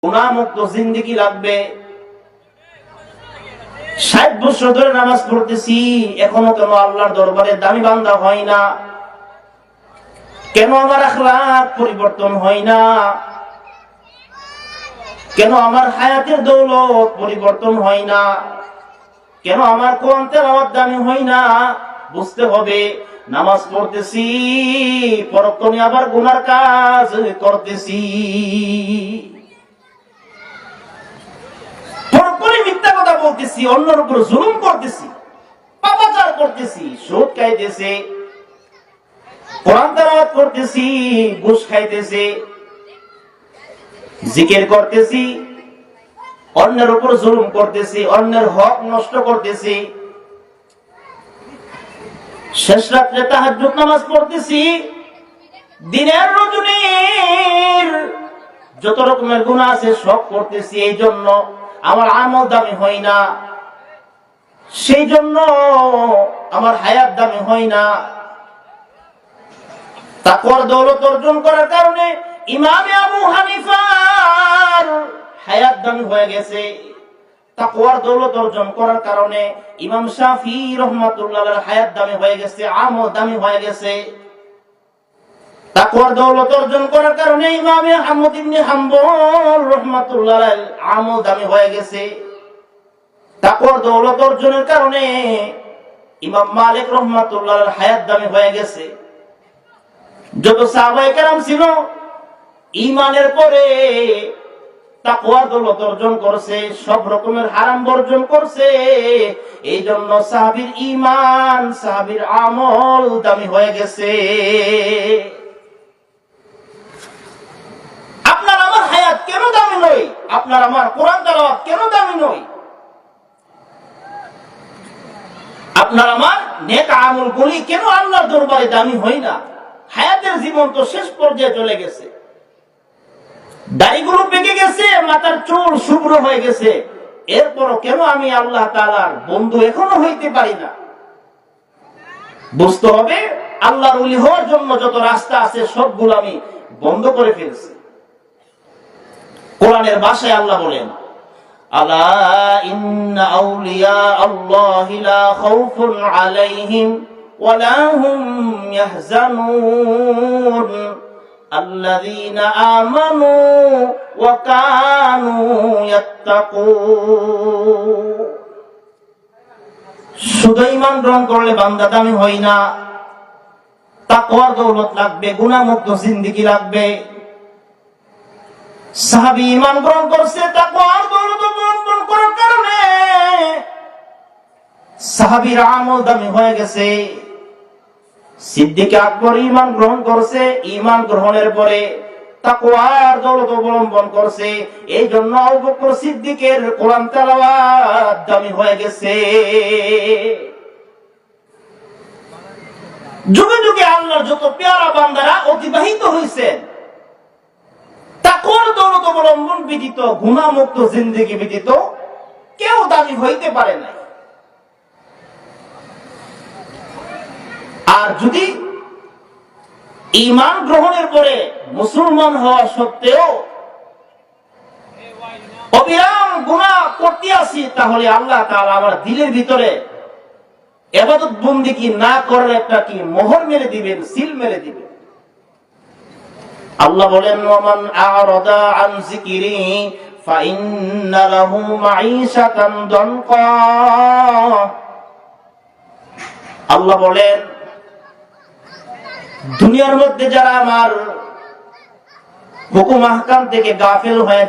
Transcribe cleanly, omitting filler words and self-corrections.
গুনাহমুক্ত জিন্দেগি লাগবে। 60 বছর ধরে নামাজ পড়তেছি, এখনো কেন আল্লাহর দরবারে দামি বান্দা হয় না? কেন আমার আখলাক পরিবর্তন হয় না? কেন আমার হায়াতের দৌলত পরিবর্তন হয় না? কেন আমার কোরআন তেলাওয়াত দামি হয় না? বুঝতে হবে, নামাজ পড়তেছি, পরক্ষণে আবার গুনার কাজ করতেছি, পরক্ষণে মিথ্যা কথা বলতেছি, অন্যের উপর জুলুম করতেছি, পাপাচার করতেছি, সুদ খাইতেছে, কোরআন তেলাওয়াত করতেছি, ঘুষ খাইতেছে, জিকির করতেছি, অন্যের উপর জুলুম করতেছি, অন্যের হক নষ্ট করতেছি, শেষ রাত্রে তাহাজ্জুদ নামাজ পড়তেছি, দিনের রজনীর যত রকমের গুনাহ আছে সব করতেছি। এই জন্য আমার আমল দামি হয় না, সেই জন্য আমার হায়াত দামি হয় না। তাকওয়ার দৌলত অর্জন করার কারণে ইমাম আবু হানিফার হায়াত দামি হয়ে গেছে। তাকওয়ার দৌলত অর্জন করার কারণে ইমাম শাফিঈ রাহমাতুল্লাহ আলাইহির হায়াত দামি হয়ে গেছে, আমল দামি হয়ে গেছে। তাকওয়ার দৌলত অর্জন করার কারণে ইমাম আহমদ ইবনে হাম্বল রাহমাতুল্লাহ আলাইহির আমল দামি হয়ে গেছে। তাকওয়ার দৌলত অর্জনের কারণে ইমাম মালিক রাহমাতুল্লাহ আলাইহির হায়াত দামি হয়ে গেছে। যত সাহাবায়ে কেরাম ছিল ঈমানের পরে তাকওয়ার দৌলত অর্জন করছে, সব রকমের হারাম বর্জন করছে। এই জন্য সাহাবীর ঈমান, সাহাবীর আমল দামি হয়ে গেছে। আপনার আমার হায়াত কেন দামি নয়? আপনার আমার কোরআন তেলাওয়াত কেন দামি নয়? আপনার আমার নেক আমলগুলি কেন আল্লাহর দরবারে দামি হয় না? হায়াতের জীবন তো শেষ পর্যায়ে চলে গেছে, দাড়িগুলো পেকে গেছে, মাথার চুল শুভ্র হয়ে গেছে, এরপরও কেন আমি আল্লাহ তাআলার বন্ধু এখনো হইতে পারি না? বুঝতে হবে, আল্লাহর ওলি হওয়ার জন্য যত রাস্তা আছে সবগুলো আমি বন্ধ করে ফেলছি। কোরআনের ভাষায় আল্লাহ বলেন, আলা ইন্না আউলিয়া আল্লাহি লা খাউফুন আলাইহিম ওয়া লা হুম ইয়াহজানুন আল্লাযীনা আমানু ওয়া কানু ইয়াত্তাকুন। শুধু ঈমান গ্রহণ করলে বান্দা দামি হয় না, তাকওয়ার দৌলত লাগবে, গুনাহমুক্ত জিন্দেগি লাগবে। সাহাবী ঈমান গ্রহণ করছে, তাকওয়ার দৌলত অর্জন করার কারণে সাহাবীর আমল দামি হয়ে গেছে। সিদ্দিক আকবর ঈমান গ্রহণ করছে, ঈমান গ্রহণের পরে তাকওয়ার দৌলত অবলম্বন করছে। এই জন্য আবু বকর সিদ্দিকের কোরআন তেলাওয়াত দামি হয়ে গেছে। যুগে যুগে আল্লাহর যত পেয়ারা বান্দারা অতিবাহিত হয়েছেন, তাকওয়ার দৌলত অবলম্বন ব্যতীত, গুনাহমুক্ত জিন্দেগি ব্যতীত কেউ দামি হইতে পারে না। আর যদি ঈমান গ্রহণের পরে মুসলমান হওয়া সত্ত্বেও অবিরাম গুনাহ করতে আসি, তাহলে আল্লাহ তাআলা আমার দিলের ভিতরে ইবাদত বন্দেগী না করার একটা কি মোহর মেরে দিবেন, সিল মেরে দিবেন। আল্লাহ বলেন, ওয়ামান আ'রাদা আন যিকরি ফাইন্না লাহু মাঈশাতান দানকা। আল্লাহ বলেন, দুনিয়ার মধ্যে যারা আমার হুকুম আহকাম থেকে গাফিল হয়ে যায়,